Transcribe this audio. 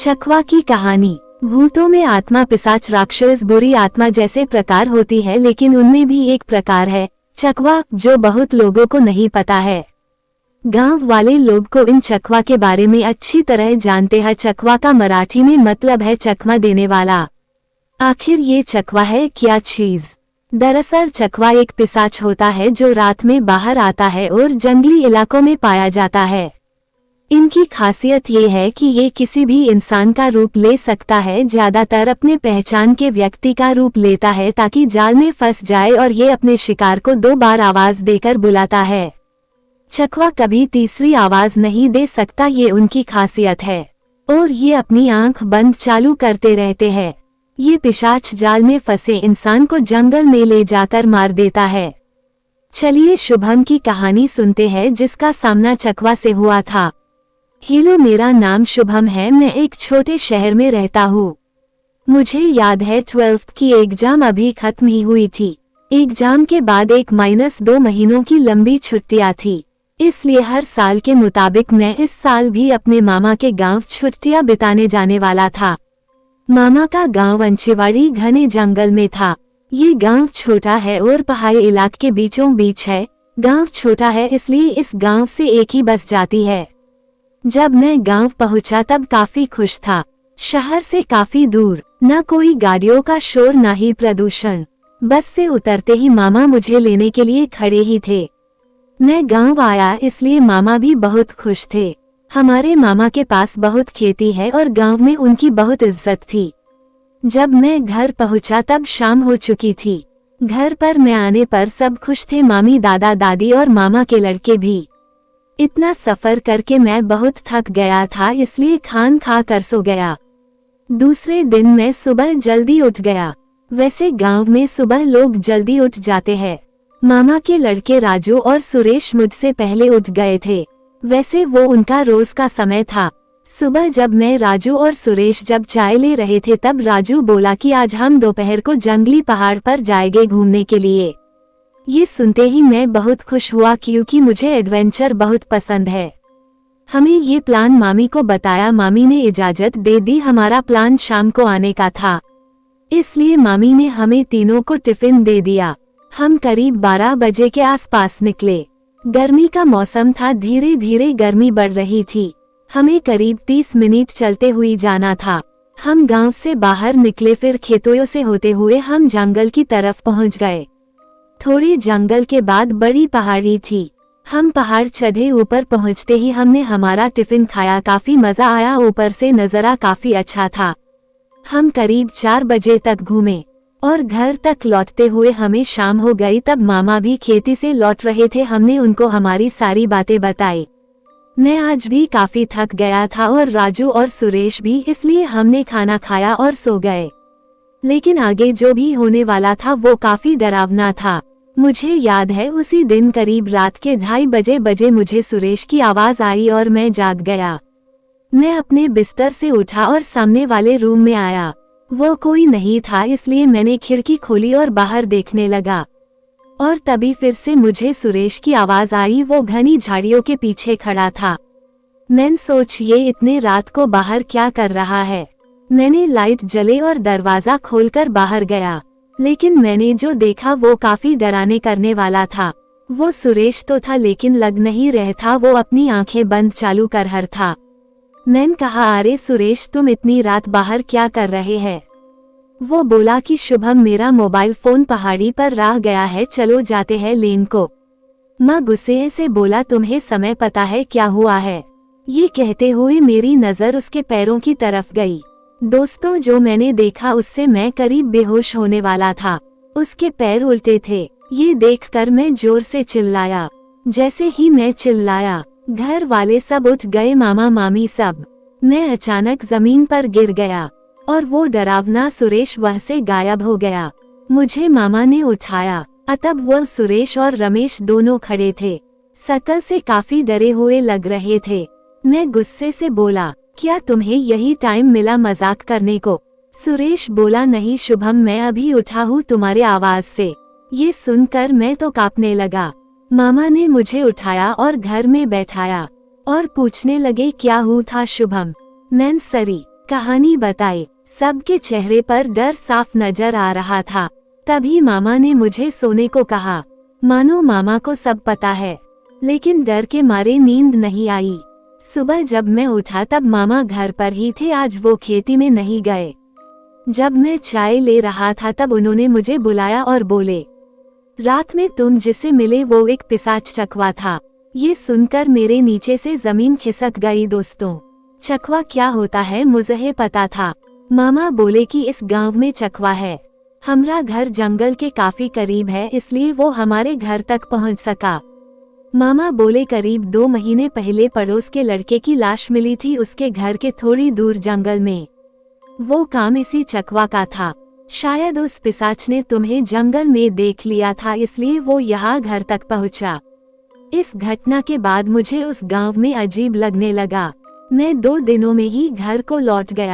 चकवा की कहानी। भूतों में आत्मा, पिशाच, राक्षस, बुरी आत्मा जैसे प्रकार होती है, लेकिन उनमें भी एक प्रकार है चकवा, जो बहुत लोगों को नहीं पता है। गांव वाले लोग को इन चकवा के बारे में अच्छी तरह जानते हैं। चकवा का मराठी में मतलब है चकमा देने वाला। आखिर ये चकवा है क्या चीज? दरअसल चकवा एक पिशाच होता है जो रात में बाहर आता है और जंगली इलाकों में पाया जाता है। इनकी खासियत ये है कि ये किसी भी इंसान का रूप ले सकता है, ज्यादातर अपने पहचान के व्यक्ति का रूप लेता है ताकि जाल में फंस जाए, और ये अपने शिकार को 2 बार आवाज देकर बुलाता है। चकवा कभी तीसरी आवाज नहीं दे सकता, ये उनकी खासियत है। और ये अपनी आंख बंद चालू करते रहते हैं। ये पिशाच जाल में फंसे इंसान को जंगल में ले जाकर मार देता है। चलिए शुभम की कहानी सुनते हैं, जिसका सामना चकवा से हुआ था। हेलो, मेरा नाम शुभम है। मैं एक छोटे शहर में रहता हूँ। मुझे याद है 12th की एग्जाम अभी खत्म ही हुई थी। एग्जाम के बाद 1-2 महीनों की लंबी छुट्टियां थी, इसलिए हर साल के मुताबिक मैं इस साल भी अपने मामा के गांव छुट्टियां बिताने जाने वाला था। मामा का गांव अंचेवाड़ी घने जंगल में था। ये गांव छोटा है और पहाड़ी इलाके के बीचों बीच है। गांव छोटा है इसलिए इस गांव से एक ही बस जाती है। जब मैं गांव पहुंचा तब काफी खुश था। शहर से काफी दूर, न कोई गाड़ियों का शोर न ही प्रदूषण। बस से उतरते ही मामा मुझे लेने के लिए खड़े ही थे। मैं गांव आया इसलिए मामा भी बहुत खुश थे। हमारे मामा के पास बहुत खेती है और गांव में उनकी बहुत इज्जत थी। जब मैं घर पहुंचा तब शाम हो चुकी थी। घर पर मैं आने पर सब खुश थे, मामी, दादा, दादी और मामा के लड़के भी। इतना सफर करके मैं बहुत थक गया था, इसलिए खान खा कर सो गया। दूसरे दिन मैं सुबह जल्दी उठ गया। वैसे गांव में सुबह लोग जल्दी उठ जाते हैं। मामा के लड़के राजू और सुरेश मुझसे पहले उठ गए थे। वैसे वो उनका रोज का समय था। सुबह जब मैं, राजू और सुरेश जब चाय ले रहे थे तब राजू बोला कि आज हम दोपहर को जंगली पहाड़ पर जाएंगे घूमने के लिए। ये सुनते ही मैं बहुत खुश हुआ क्योंकि मुझे एडवेंचर बहुत पसंद है। हमें ये प्लान मामी को बताया। मामी ने इजाजत दे दी। हमारा प्लान शाम को आने का था, इसलिए मामी ने हमें तीनों को टिफिन दे दिया। हम करीब 12 बजे के आसपास निकले। गर्मी का मौसम था, धीरे धीरे गर्मी बढ़ रही थी। हमें करीब 30 मिनट चलते हुए जाना था। हम गांव से बाहर निकले, फिर खेतों से होते हुए हम जंगल की तरफ पहुंच गए। थोड़ी जंगल के बाद बड़ी पहाड़ी थी। हम पहाड़ चढ़े। ऊपर पहुंचते ही हमने हमारा टिफिन खाया। काफी मजा आया। ऊपर से नजारा काफी अच्छा था। हम करीब 4 बजे तक घूमे और घर तक लौटते हुए हमें शाम हो गई। तब मामा भी खेती से लौट रहे थे। हमने उनको हमारी सारी बातें बताई। मैं आज भी काफी थक गया था और राजू और सुरेश भी, इसलिए हमने खाना खाया और सो गए। लेकिन आगे जो भी होने वाला था वो काफी डरावना था। मुझे याद है उसी दिन करीब रात के 2:30 बजे मुझे सुरेश की आवाज आई और मैं जाग गया। मैं अपने बिस्तर से उठा और सामने वाले रूम में आया। वो कोई नहीं था, इसलिए मैंने खिड़की खोली और बाहर देखने लगा। और तभी फिर से मुझे सुरेश की आवाज आई। वो घनी झाड़ियों के पीछे खड़ा था। मैंने सोच, ये इतने रात को बाहर क्या कर रहा है। मैंने लाइट जले और दरवाजा खोलकर बाहर गया, लेकिन मैंने जो देखा वो काफी डराने करने वाला था। वो सुरेश तो था, लेकिन लग नहीं रहा था। वो अपनी आंखें बंद चालू कर हर था। मैंने कहा, अरे सुरेश, तुम इतनी रात बाहर क्या कर रहे हैं? वो बोला कि शुभम, मेरा मोबाइल फोन पहाड़ी पर रह गया है, चलो जाते हैं लेन को। मैं गुस्से से बोला, तुम्हें समय पता है क्या हुआ है? ये कहते हुए मेरी नजर उसके पैरों की तरफ गई। दोस्तों, जो मैंने देखा उससे मैं करीब बेहोश होने वाला था। उसके पैर उल्टे थे। ये देखकर मैं जोर से चिल्लाया। जैसे ही मैं चिल्लाया, घर वाले सब उठ गए, मामा, मामी सब। मैं अचानक जमीन पर गिर गया और वो डरावना सुरेश वह से गायब हो गया। मुझे मामा ने उठाया। तब वो सुरेश और रमेश दोनों खड़े थे। शकल से काफी डरे हुए लग रहे थे। मैं गुस्से से बोला, क्या तुम्हें यही टाइम मिला मजाक करने को? सुरेश बोला, नहीं शुभम, मैं अभी उठा हूँ तुम्हारे आवाज से। ये सुनकर मैं तो कांपने लगा। मामा ने मुझे उठाया और घर में बैठाया और पूछने लगे, क्या हुआ था शुभम? मैं सरी कहानी बताई। सबके चेहरे पर डर साफ नजर आ रहा था। तभी मामा ने मुझे सोने को कहा। मानो मामा को सब पता है, लेकिन डर के मारे नींद नहीं आई। सुबह जब मैं उठा तब मामा घर पर ही थे, आज वो खेती में नहीं गए। जब मैं चाय ले रहा था तब उन्होंने मुझे बुलाया और बोले, रात में तुम जिसे मिले वो एक पिशाच चकवा था। ये सुनकर मेरे नीचे से जमीन खिसक गई। दोस्तों, चकवा क्या होता है मुझे पता था। मामा बोले कि इस गांव में चकवा है। हमारा घर जंगल के काफी करीब है, इसलिए वो हमारे घर तक पहुंच सका। मामा बोले करीब 2 महीने पहले पड़ोस के लड़के की लाश मिली थी उसके घर के थोड़ी दूर जंगल में। वो काम इसी चकवा का था। शायद उस पिशाच ने तुम्हें जंगल में देख लिया था, इसलिए वो यहाँ घर तक पहुँचा। इस घटना के बाद मुझे उस गांव में अजीब लगने लगा। मैं 2 दिनों में ही घर को लौट गया।